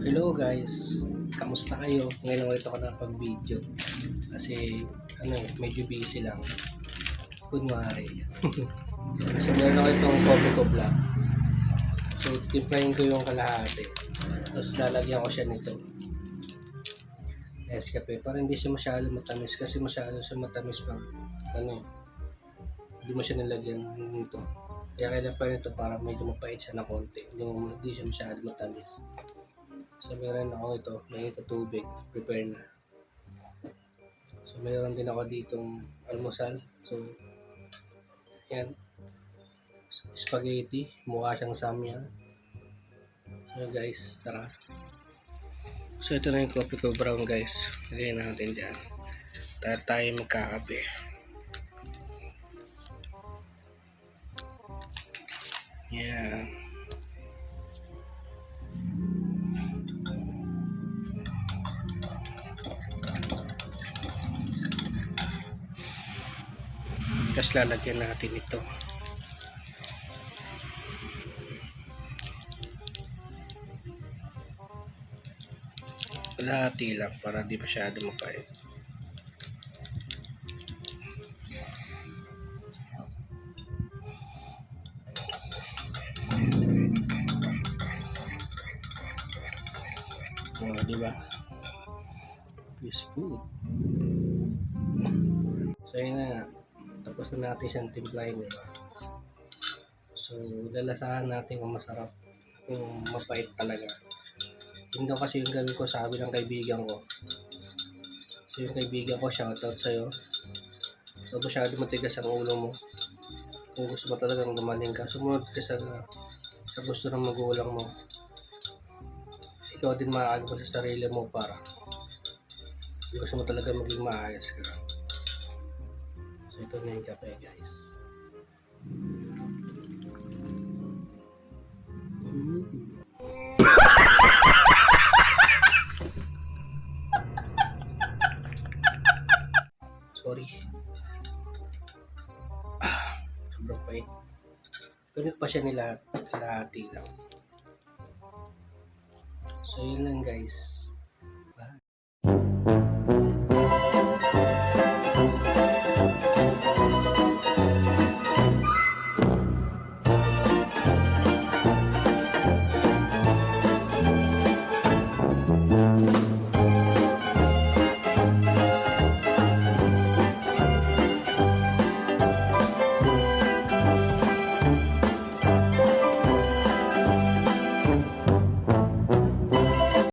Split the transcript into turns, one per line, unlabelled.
Hello guys, kamusta kayo? Ngayon ulit ako nakapag-video kasi medyo busy lang. Kunwari. So meron ako itong coffee ko black. So titimplahin ko yung kalahati. Tapos lalagyan ko siya nito. Nescafe para hindi siya masyado matamis kasi masyado siya matamis pag hindi mo siya nilagyan nito. Kaya kailangan pa nito para medyo mapait siya na konti. Hindi siya masyado matamis. So meron ako ito, may ito tubig, prepare na. So meron din ako ditong almusal. So yan, spaghetti, mukha siyang samyang. So guys, tara. So ito na yung coffee ko brown guys. Lagyan natin dyan. Tayo magkakape. Yan. Tapos lalagyan natin ito. Kalahati lang para di masyado mapait. Diba? It's good. So yun na, tapos na natin siyang timplahin, diba? So lalasahan natin kung masarap, kung mapait talaga. Yun daw kasi yung gawin ko, sabi ng kaibigan ko. So yung kaibigan ko, shoutout sa'yo. So masyado matigas ang ulo mo. Kung gusto mo talagang gumaling ka, sumunod ka sa gusto ng magulang mo. Ikaw din maaag mo sa sarili mo para gusto mo talaga maging maayos ka. So ito na yung kape guys. Sorry. Sobrang pait. Ganun pa siya nila, kalahati lang. So yun lang guys.